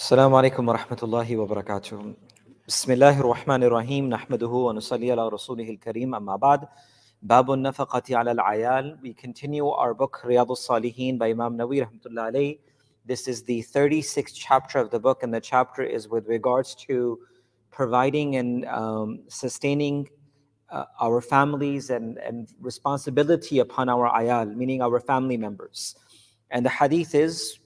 السلام عليكم ورحمة الله وبركاته. بسم الله الرحمن الرحيم نحمده ونصلي على رسوله الكريم أما بعد. باب النفقة على العيال. We continue our book Riyad-us Saliheen by Imam Nawawi rahmatullah alayhi. This is the 36th chapter of the book, and the chapter is with regards to providing and sustaining our families and responsibility upon our ayal, meaning our family members. And the hadith is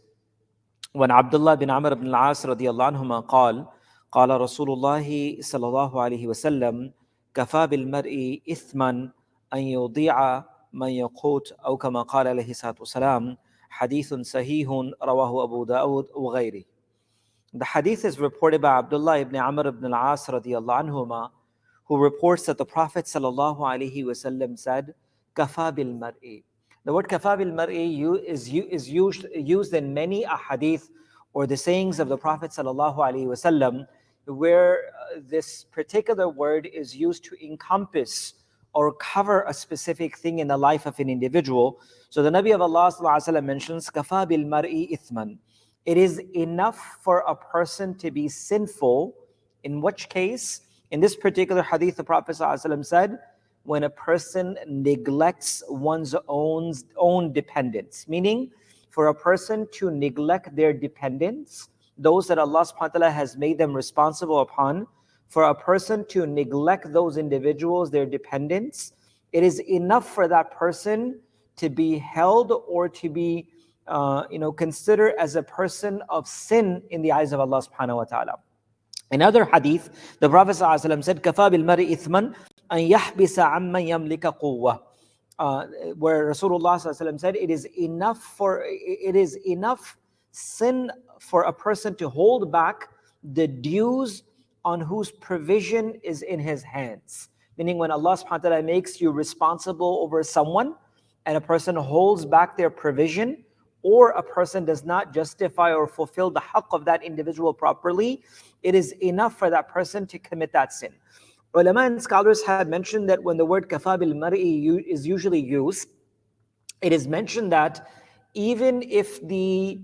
when Abdullah bin Amr ibn al-As radiyallahu anhuma قال رسول الله صلى الله عليه وسلم كفى بالمرء إثما أن يضيع من يقوت أو كما قال عليه الصلاة والسلام حديث صحيح رواه أبو داود وغيره. The hadith is reported by Abdullah ibn Amr ibn al-As radiyallahu anhuma, who reports that the Prophet sallallahu alaihi wasallam said, "Kafa bil mar'i." The word "kafa bil mar'i" is used in many ahadith or the sayings of the Prophet sallallahu alaihi wasallam, where this particular word is used to encompass or cover a specific thing in the life of an individual. So the Nabi of Allah sallallahu alaihi wasallam mentions "kafa bil mar'i ithman." It is enough for a person to be sinful, in which case, in this particular hadith, the Prophet ﷺ said, when a person neglects one's own dependents, meaning for a person to neglect their dependents, those that Allah subhanahu wa ta'ala has made them responsible upon, for a person to neglect those individuals, their dependents, it is enough for that person to be held or to be considered as a person of sin in the eyes of Allah subhanahu wa ta'ala. In other hadith, the Prophet ﷺ said, "Kafa bil mari ithman an yahbisa amman yamlika quwwa," where Rasulullah ﷺ said, it is enough sin for a person to hold back the dues on whose provision is in his hands. Meaning, when Allah subhanahu wa ta'ala makes you responsible over someone, and a person holds back their provision, or a person does not justify or fulfill the haqq of that individual properly, it is enough for that person to commit that sin. Ulama and scholars have mentioned that when the word kafa bil mar'i is usually used, it is mentioned that even if the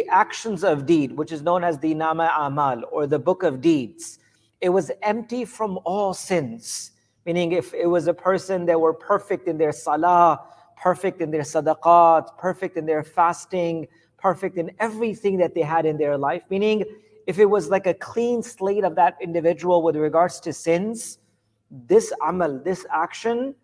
actions of deed, which is known as the nama amal or the book of deeds, it was empty from all sins. Meaning, if it was a person that were perfect in their salah, perfect in their sadaqat, perfect in their fasting, perfect in everything that they had in their life. Meaning, if it was like a clean slate of that individual with regards to sins, this amal, this action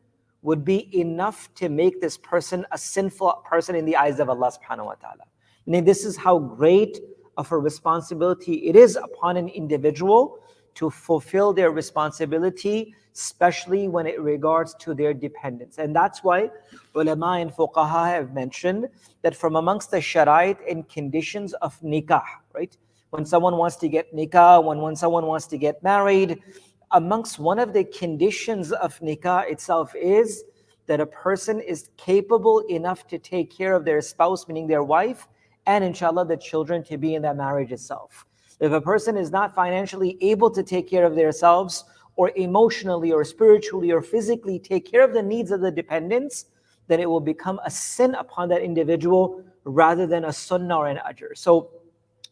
would be enough to make this person a sinful person in the eyes of Allah subhanahu wa ta'ala. Meaning, this is how great of a responsibility it is upon an individual to fulfill their responsibility, especially when it regards to their dependents. And that's why ulama and fuqaha have mentioned that from amongst the sharait and conditions of nikah, right? When someone wants to get nikah, when someone wants to get married, amongst one of the conditions of nikah itself is that a person is capable enough to take care of their spouse, meaning their wife, and inshallah the children to be in that marriage itself. If a person is not financially able to take care of themselves, or emotionally or spiritually or physically take care of the needs of the dependents, then it will become a sin upon that individual rather than a sunnah or an ajr. So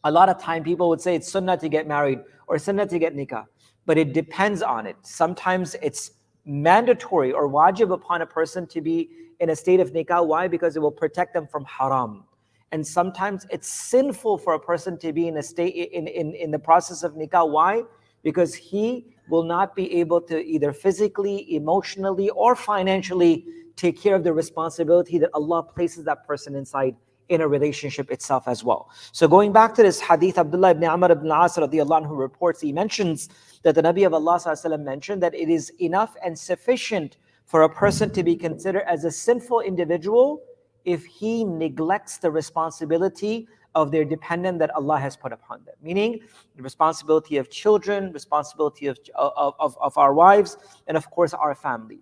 a lot of time people would say it's sunnah to get married or sunnah to get nikah, but it depends on it. Sometimes it's mandatory or wajib upon a person to be in a state of nikah. Why? Because it will protect them from haram. And sometimes it's sinful for a person to be in a state in the process of nikah. Why? Because he will not be able to either physically, emotionally, or financially take care of the responsibility that Allah places that person inside in a relationship itself as well. So going back to this hadith, Abdullah ibn Amr ibn al-As radiyallahu anhu reports, he mentions that the Nabi of Allah sallallahu alaihi wasallam mentioned that it is enough and sufficient for a person to be considered as a sinful individual if he neglects the responsibility of their dependent that Allah has put upon them. Meaning, the responsibility of children, responsibility of our wives, and of course our family.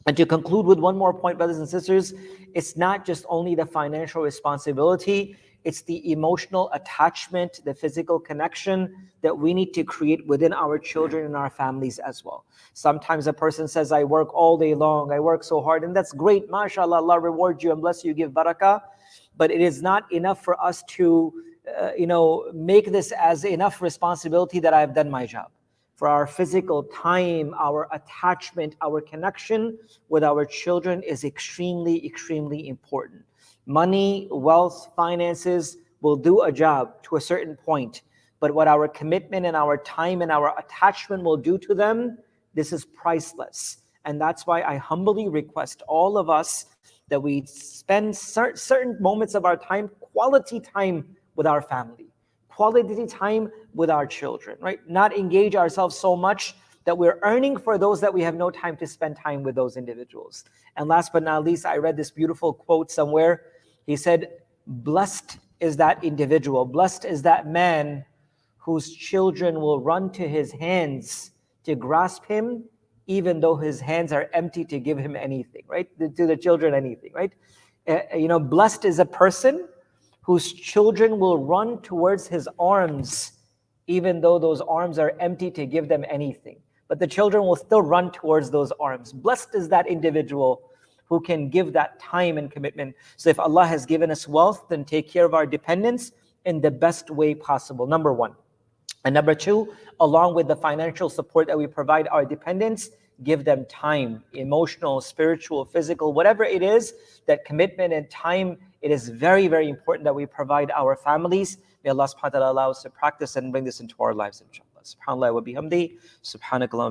And to conclude with one more point, brothers and sisters, it's not just only the financial responsibility, it's the emotional attachment, the physical connection that we need to create within our children and our families as well. Sometimes a person says, I work all day long, I work so hard, and that's great, mashallah, Allah reward you and bless you, give barakah. But it is not enough for us to make this as enough responsibility that I've done my job. For our physical time, our attachment, our connection with our children is extremely, extremely important. Money, wealth, finances will do a job to a certain point, but what our commitment and our time and our attachment will do to them, this is priceless. And that's why I humbly request all of us that we spend certain moments of our time, quality time with our family, quality time with our children, right? Not engage ourselves so much that we're earning for those that we have no time to spend time with those individuals. And last but not least, I read this beautiful quote somewhere. He said, blessed is that individual, blessed is that man whose children will run to his hands to grasp him, even though his hands are empty to give him anything, right? To the children, anything, right? Blessed is a person whose children will run towards his arms, even though those arms are empty to give them anything. But the children will still run towards those arms. Blessed is that individual who can give that time and commitment. So if Allah has given us wealth, then take care of our dependents in the best way possible, number one. And number two, along with the financial support that we provide our dependents, give them time, emotional, spiritual, physical, whatever it is, that commitment and time, it is very, very important that we provide our families. May Allah subhanahu wa ta'ala allow us to practice and bring this into our lives, inshallah. Subhanallah wa bihamdi, subhanakallah.